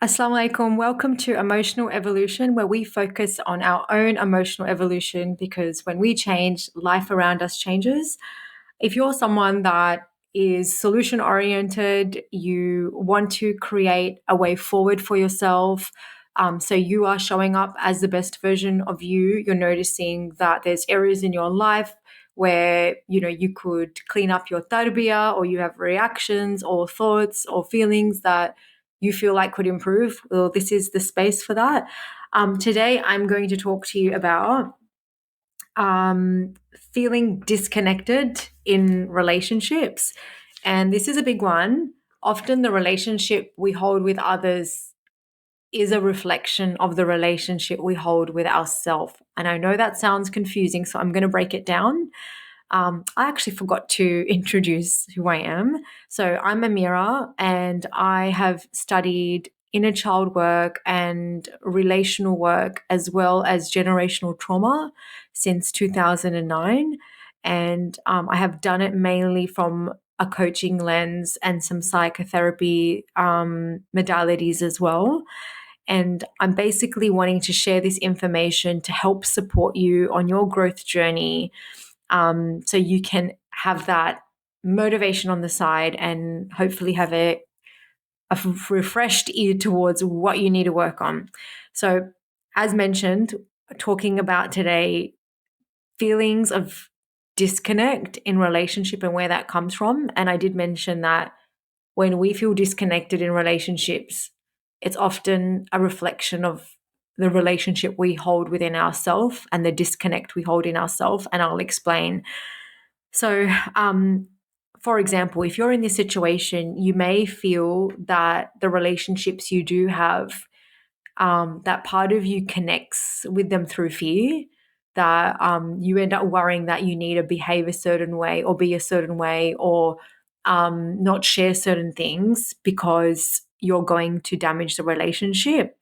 Assalamu alaikum. Welcome to Emotional Evolution, where we focus on our own emotional evolution because when we change, life around us changes. If you're someone that is solution oriented, you want to create a way forward for yourself. So you are showing up as the best version of you. You're noticing that there's areas in your life where you could clean up your tarbiyah, or you have reactions or thoughts or feelings that you feel like could improve. Well, this is the space for that. Today, I'm going to talk to you about feeling disconnected in relationships. And this is a big one. Often, the relationship we hold with others is a reflection of the relationship we hold with ourselves. And I know that sounds confusing, so I'm going to break it down. I actually forgot to introduce who I am. So I'm Amira, and I have studied inner child work and relational work as well as generational trauma since 2009. And I have done it mainly from a coaching lens and some psychotherapy modalities as well. And I'm basically wanting to share this information to help support you on your growth journey, so you can have that motivation on the side and hopefully have a refreshed ear towards what you need to work on. So, as mentioned, talking about today feelings of disconnect in relationship and where that comes from. And I did mention that when we feel disconnected in relationships, it's often a reflection of the relationship we hold within ourselves and the disconnect we hold in ourselves. And I'll explain. So, for example, if you're in this situation, you may feel that the relationships you do have, that part of you connects with them through fear, that you end up worrying that you need to behave a certain way or be a certain way or not share certain things because you're going to damage the relationship.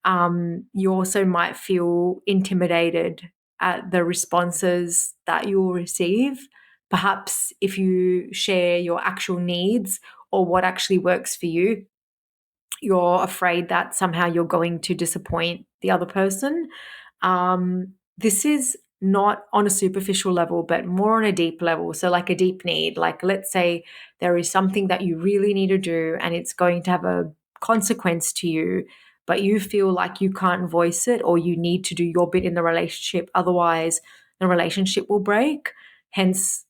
You also might feel intimidated at the responses that you'll receive. Perhaps if you share your actual needs or what actually works for you, you're afraid that somehow you're going to disappoint the other person. This is not on a superficial level, but more on a deep level. So, like a deep need, like let's say there is something that you really need to do and it's going to have a consequence to you, but you feel like you can't voice it or you need to do your bit in the relationship. Otherwise, the relationship will break. Hence,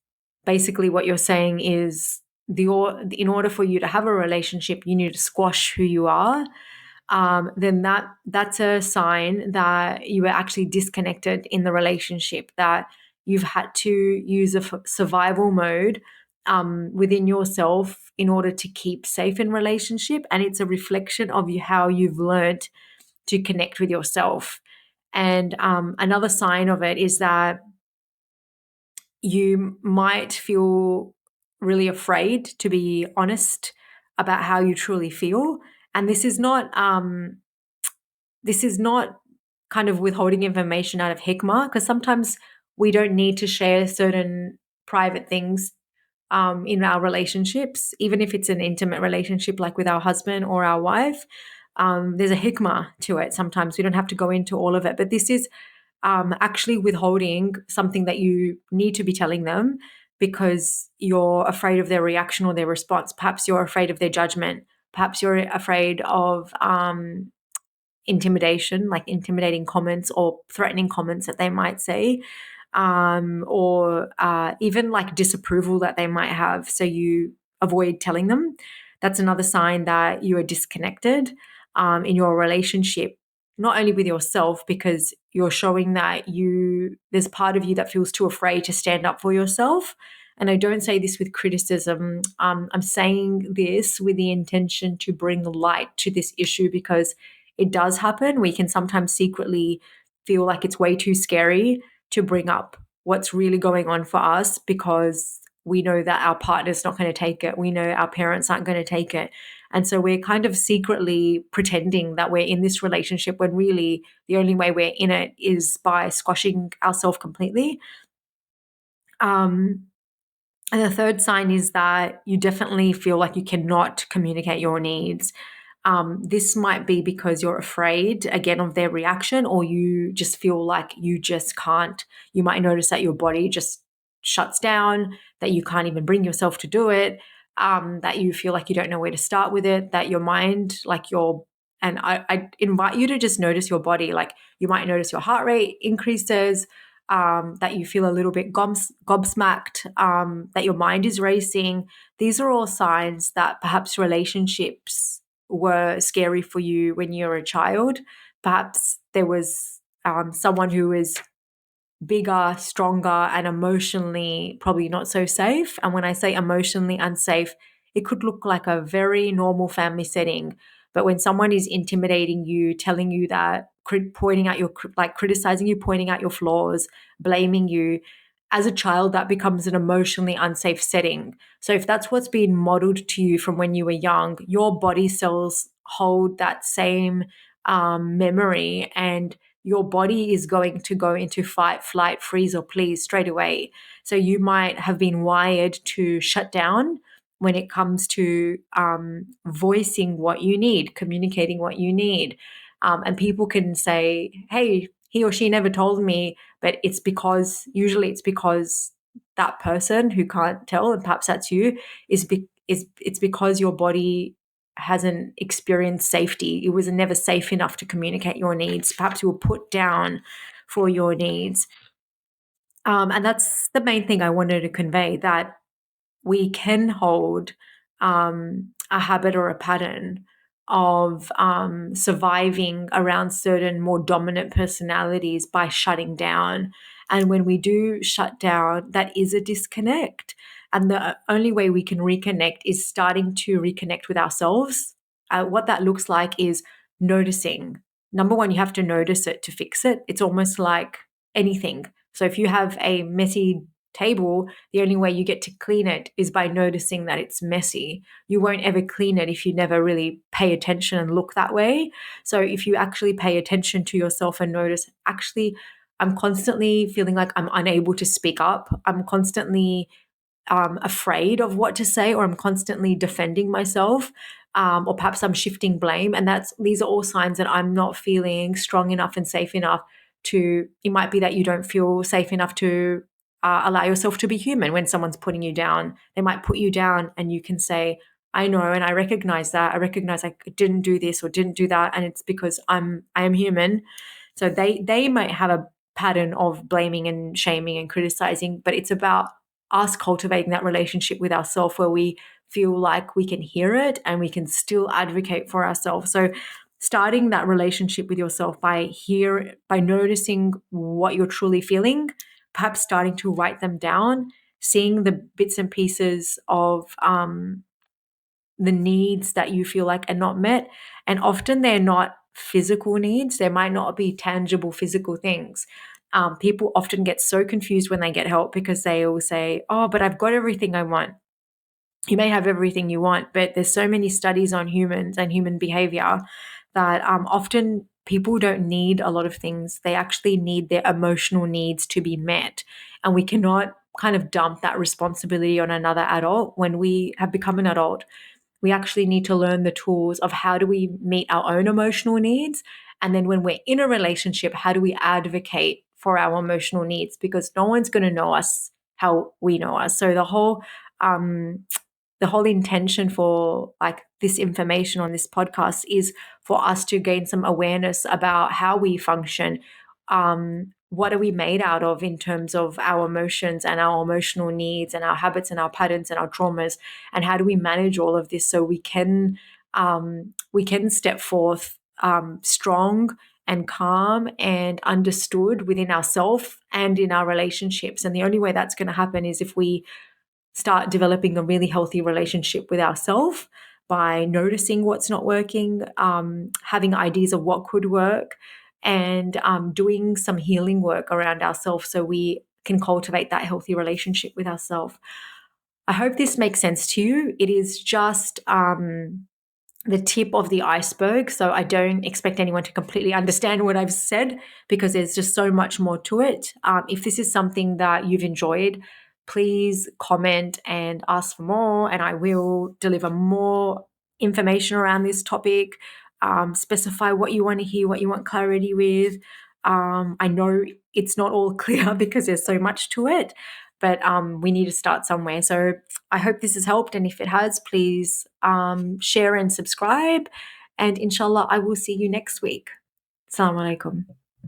basically, what you're saying is in order for you to have a relationship, you need to squash who you are. Then that's a sign that you are actually disconnected in the relationship. That you've had to use a survival mode within yourself in order to keep safe in relationship, and it's a reflection of how you've learned to connect with yourself. And another sign of it is that you might feel really afraid to be honest about how you truly feel. And this is not kind of withholding information out of hikmah, because sometimes we don't need to share certain private things in our relationships, even if it's an intimate relationship like with our husband or our wife. There's a hikmah to it. Sometimes we don't have to go into all of it, but this is actually withholding something that you need to be telling them because you're afraid of their reaction or their response. Perhaps you're afraid of their judgment. Perhaps you're afraid of intimidation, like intimidating comments or threatening comments that they might say, or even like disapproval that they might have. So you avoid telling them. That's another sign that you are disconnected in your relationship, not only with yourself, because you're showing that there's part of you that feels too afraid to stand up for yourself. And I don't say this with criticism. I'm saying this with the intention to bring light to this issue because it does happen. We can sometimes secretly feel like it's way too scary to bring up what's really going on for us because we know that our partner's not going to take it. We know our parents aren't going to take it. And so we're kind of secretly pretending that we're in this relationship when really the only way we're in it is by squashing ourselves completely. And the third sign is that you definitely feel like you cannot communicate your needs. This might be because you're afraid, again, of their reaction, or you just feel like you just can't. You might notice that your body just shuts down, that you can't even bring yourself to do it, that you feel like you don't know where to start with it, that your mind, like your, and I invite you to just notice your body. Like you might notice your heart rate increases, that you feel a little bit gobsmacked, that your mind is racing. These are all signs that perhaps relationships were scary for you when you were a child. Perhaps there was someone who was bigger, stronger, and emotionally probably not so safe. And when I say emotionally unsafe, it could look like a very normal family setting. But when someone is intimidating you, telling you that, pointing out your, like criticizing you, pointing out your flaws, blaming you, as a child, that becomes an emotionally unsafe setting. So if that's what's been modeled to you from when you were young, your body cells hold that same memory, and your body is going to go into fight, flight, freeze, or please straight away. So you might have been wired to shut down when it comes to voicing what you need, communicating what you need. And people can say, hey, he or she never told me, but it's because, usually it's because that person who can't tell, and perhaps that's you, it's because your body hasn't experienced safety. It was never safe enough to communicate your needs. Perhaps you were put down for your needs. And that's the main thing I wanted to convey, that we can hold a habit or a pattern of surviving around certain more dominant personalities by shutting down. And when we do shut down, that is a disconnect. And the only way we can reconnect is starting to reconnect with ourselves. What that looks like is noticing. Number one, you have to notice it to fix it. It's almost like anything. So if you have a messy table, the only way you get to clean it is by noticing that it's messy. You won't ever clean it if you never really pay attention and look that way. So if you actually pay attention to yourself and notice, actually, I'm constantly feeling like I'm unable to speak up. I'm constantly afraid of what to say, or I'm constantly defending myself, or perhaps I'm shifting blame. And these are all signs that I'm not feeling strong enough and safe enough to. It might be that you don't feel safe enough to allow yourself to be human. When someone's putting you down, they might put you down, and you can say, I know, and I recognize that. I recognize I didn't do this or didn't do that, and it's because I am human. So they might have a pattern of blaming and shaming and criticizing, but it's about us cultivating that relationship with ourselves where we feel like we can hear it and we can still advocate for ourselves. So starting that relationship with yourself by noticing what you're truly feeling, perhaps starting to write them down, seeing the bits and pieces of the needs that you feel like are not met. And often they're not physical needs, they might not be tangible physical things. People often get so confused when they get help because they will say, oh, but I've got everything I want. You may have everything you want, but there's so many studies on humans and human behavior that often people don't need a lot of things. They actually need their emotional needs to be met. And we cannot kind of dump that responsibility on another adult. When we have become an adult, we actually need to learn the tools of how do we meet our own emotional needs. And then when we're in a relationship, how do we advocate for our emotional needs? Because no one's going to know us how we know us. So um, the whole intention for like this information on this podcast is for us to gain some awareness about how we function. What are we made out of in terms of our emotions and our emotional needs and our habits and our patterns and our traumas, and how do we manage all of this so we can step forth strong and calm and understood within ourselves and in our relationships. And the only way that's going to happen is if we start developing a really healthy relationship with ourselves by noticing what's not working, having ideas of what could work, and doing some healing work around ourselves so we can cultivate that healthy relationship with ourselves. I hope this makes sense to you. It is just the tip of the iceberg. So I don't expect anyone to completely understand what I've said because there's just so much more to it. If this is something that you've enjoyed, please comment and ask for more, and I will deliver more information around this topic. Specify what you want to hear, what you want clarity with. I know it's not all clear because there's so much to it, but we need to start somewhere. So I hope this has helped. And if it has, please share and subscribe. And inshallah, I will see you next week. Assalamu alaikum.